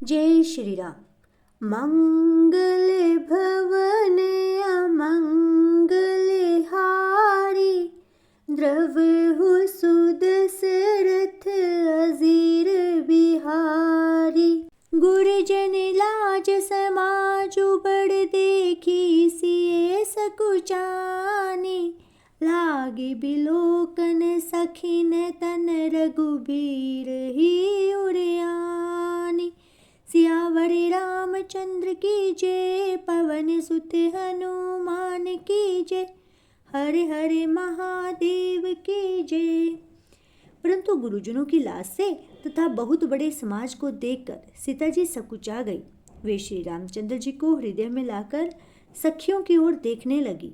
जय श्री राम। मंगल भवन अमंगल हारी, द्रवहु सुदशरथ अजीर बिहारी। गुरजन लाज समाजु बड़ देखी, सिए सकुचानी, लागे बिलोकन सखिन तन रघुबीर ही उड़ियानी। सियावर रामचंद्र की जय, पवन सुत हनुमान की जय, हर हर महादेव की जय। परंतु गुरुजनों की लाज से तथा बहुत बड़े समाज को देखकर सीता जी सकुचा गई। वे श्री रामचंद्र जी को हृदय में लाकर सखियों की ओर देखने लगी।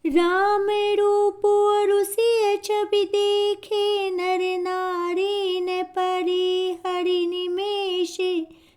राम रूप और सिय छवि देखे, नर नारी न परि हरि निमेष।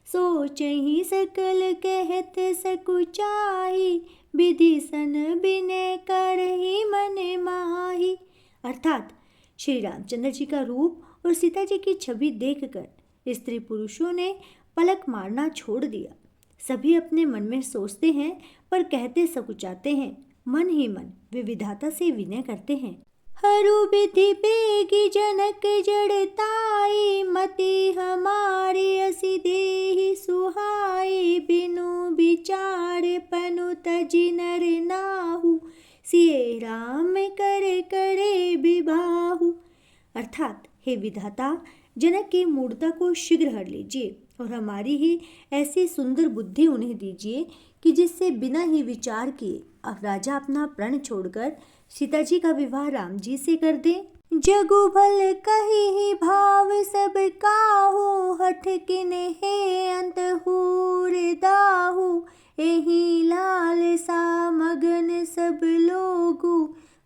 सोचहि सकल कहत सकुचाई, विधि सन बिनय करहि मन माही। अर्थात श्री रामचंद्र जी का रूप और सीता जी की छवि देखकर स्त्री पुरुषों ने पलक मारना छोड़ दिया। सभी अपने मन में सोचते हैं पर कहते सकुचाते हैं। मन ही मन वे विधाता से विनय करते हैं। हरु विधि बेगी जनक जड़ताई, मति हमारी असी देहि सुहाई। बिनु विचार पनु तजि नर नाहु, सिए राम कर करे विबाहु। अर्थात हे विधाता, जनक की मूर्ता को शीघ्र हर लीजिए और हमारी ही ऐसी सुंदर बुद्धि उन्हें दीजिए कि जिससे बिना ही विचार किए अब राजा अपना प्रण छोड़कर सीता जी का विवाह राम जी से कर दे। जगु भल कही ही भाव सब काहू, हठ किन हे अंत हूर दाहू। एही लाल सा मगन सब लोगु,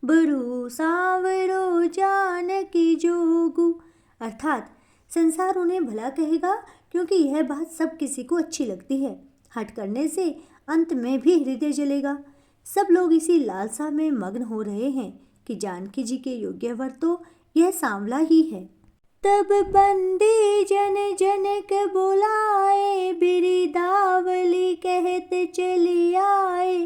बरु सांवरो जानकी जोगु। अर्थात संसार उन्हें भला कहेगा क्योंकि यह बात सब किसी को अच्छी लगती है। हठ करने से अंत में भी हृदय जलेगा। सब लोग इसी लालसा में मग्न हो रहे हैं कि जानकी जी के योग्य वर तो यह सांवला ही है। तब बंदी जन जनक बुलाए, बिरिदावली कहत चली आए।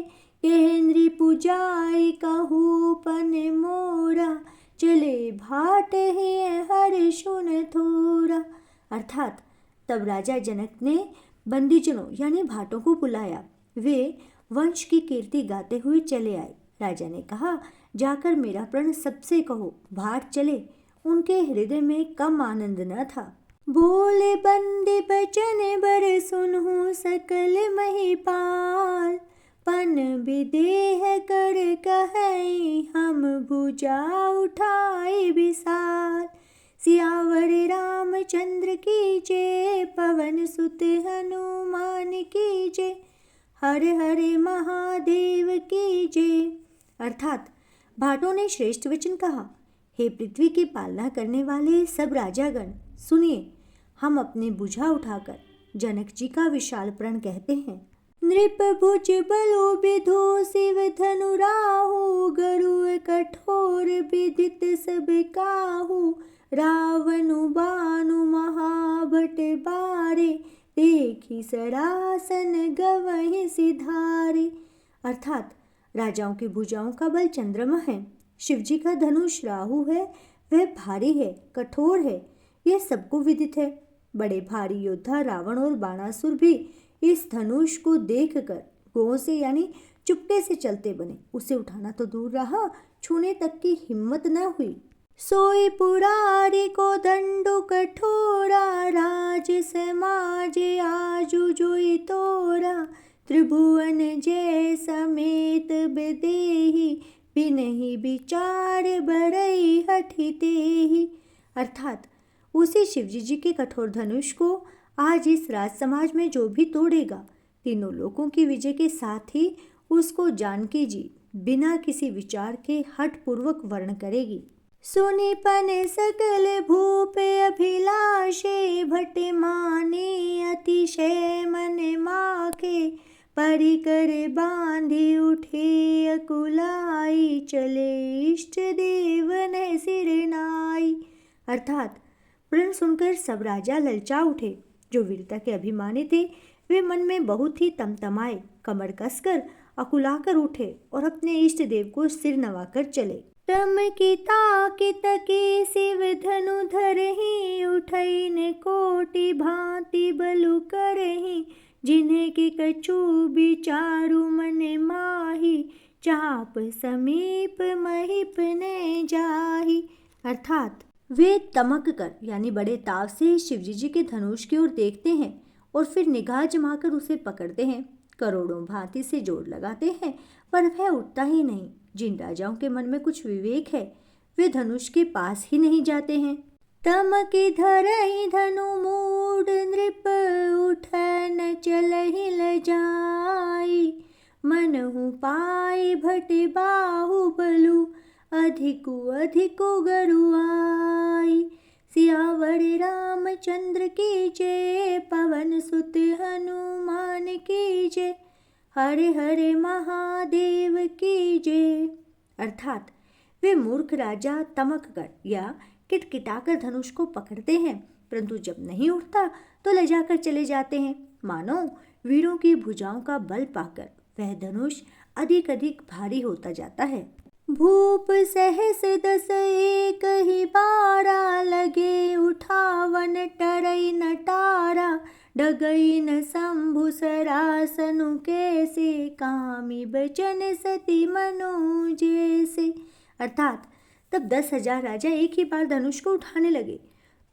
केन्द्री पुजाई कहू पन मोरा, चले भाट है हर सुन थोरा। अर्थात तब राजा जनक ने बंदीजनों यानी भाटों को बुलाया। वे वंश की कीर्ति गाते हुए चले आए। राजा ने कहा, जाकर मेरा प्रण सबसे कहो, भाट चले। उनके हृदय में कम आनंद न था। बोले बंदी बचन बर सुनहु सकल महिपाल। पन विदेह कर कहे हम भुजा उठाए विशाल। सियावर रामचंद्र की जय, पवन सुत हनुमान की जय, हर हर महादेव की जय। अर्थात भाटों ने श्रेष्ठ वचन कहा, हे पृथ्वी की पालना करने वाले सब राजागण, सुनिए, हम अपने भुजा उठाकर जनक जी का विशाल प्रण कहते हैं। नृप भुज बलो विधो शिव धनु राहु, गरुड़ कठोर विदित सब काहू। रावणु बानु महाभट बारे, देखी सरासन गवहि सिधारे। अर्थात राजाओं की भुजाओं का बल चंद्रमा है, शिव जी का धनुष राहु है, वह भारी है, कठोर है, यह सबको विदित है। बड़े भारी योद्धा रावण और बाणासुर भी इस धनुष को देखकर गौ से यानी चुपके से चलते बने। उसे उठाना तो दूर रहा, छूने तक की हिम्मत न हुई। सोई पुरारी को दंडु कठोरा, राज समाज आजु जोई तोरा। त्रिभुवन जय समेत बेदेही, बिनहि विचार बड़ई हठि तेहि। अर्थात उसी शिवजी जी के कठोर धनुष को आज इस राज समाज में जो भी तोड़ेगा, तीनों लोकों की विजय के साथ ही उसको जानकी जी बिना किसी विचार के हठ पूर्वक वर्ण करेगी। सुनि पन सकल भूप अभिलाषे, भट माने अतिशय मन माखे। परिकर बांधि उठे अकुलाई, चले इष्ट देवन सिर नाई। अर्थात प्रण सुनकर सब राजा ललचा उठे जो वीरता के अभिमानी थे वे मन में बहुत ही तमतमाए, कमर कसकर अकुलाकर उठे और अपने इष्ट देव को सिर नवाकर चले। तम की ताकित के शिव धनु धरहि, उठैन कोटि भांति बलु करहि, जिन्हें के कछु विचारु मन माही, चाप समीप महिप ने जाही। अर्थात वे तमक कर यानी बड़े ताव से शिवजी जी के धनुष की ओर देखते हैं और फिर निगाह जमाकर उसे पकड़ते हैं। करोड़ों भांति से जोर लगाते हैं पर वह उठता ही नहीं। जिन राजाओं के मन में कुछ विवेक है वे धनुष के पास ही नहीं जाते हैं। तमकी धरहि धनु मूड नृप, उठन चलहि लजाई, मनहु पाई भट बाहु बलु, अधिकु अधिकु गरुआई। सियावर रामचंद्र की जय, पवन सुत हनुमान की जय, हरे हरे महादेव की जय। अर्थात वे मूर्ख राजा तमक कर या किटकिटाकर धनुष को पकड़ते हैं, परंतु जब नहीं उठता तो ले जाकर चले जाते हैं। मानो वीरों की भुजाओं का बल पाकर वह धनुष अधिक अधिक भारी होता जाता है। भूप सहस दस एक ही बारा, लगे उठावन टरई नटारा, डगई न शंभु सरासनु कैसे, कामी बचन सती मनु जैसे। अर्थात तब 10,000 राजा एक ही बार धनुष को उठाने लगे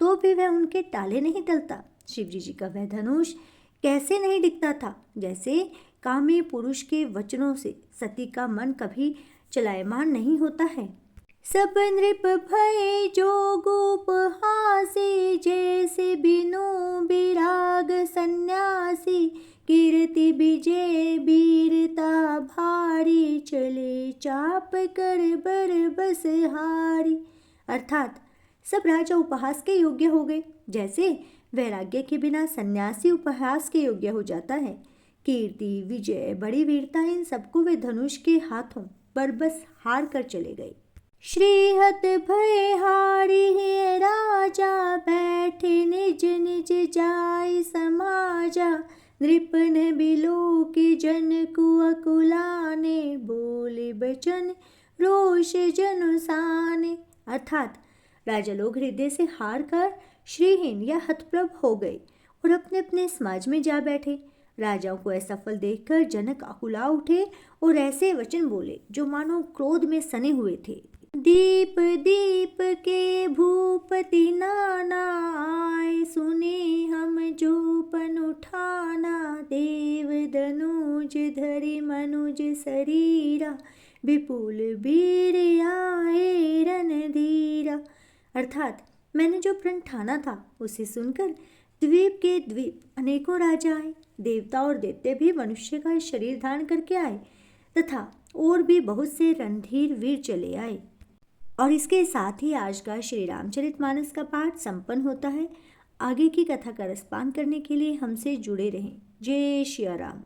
तो भी वह उनके टाले नहीं टलता। शिवजी जी का वह धनुष कैसे नहीं दिखता था, जैसे कामी पुरुष के वचनों से सती का मन कभी चलायमान नहीं होता है। सब नृप भय जोगुप हासी, जैसे बिनु विराग सन्यासी, कीर्ति विजय वीरता भारी, चले चाप कर बर बस हारी। अर्थात सब राजा उपहास के योग्य हो गए, जैसे वैराग्य के बिना सन्यासी उपहास के योग्य हो जाता है। कीर्ति विजय बड़ी वीरता इन सबको वे धनुष के हाथों पर बस हार कर चले गए। श्रीहत भय हारी है राजा, बैठे निज निज जाय समाजा, नृपन बिलो के जन को अकुलाने, बोले बचन रोष जनुसाने। अर्थात राजा लोग हृदय से हार कर श्रीहीन या हतप्रभ हो गए और अपने अपने समाज में जा बैठे। राजाओं को असफल देखकर जनक अकुला उठे और ऐसे वचन बोले जो मानो क्रोध में सने हुए थे। दीप दीप के भूपति नाना, आए सुने हम जोपन उठाना, देव धनुज धरि मनुज शरीरा, विपुल वीर आए रणधीरा। अर्थात मैंने जो प्रण ठाना था उसे सुनकर द्वीप के द्वीप अनेकों राजा आए, देवता और दैत्य भी मनुष्य का शरीर धारण करके आए तथा और भी बहुत से रणधीर वीर चले आए। और इसके साथ ही आज का श्री रामचरितमानस का पाठ संपन्न होता है। आगे की कथा का रसपान करने के लिए हमसे जुड़े रहें। जय श्री राम।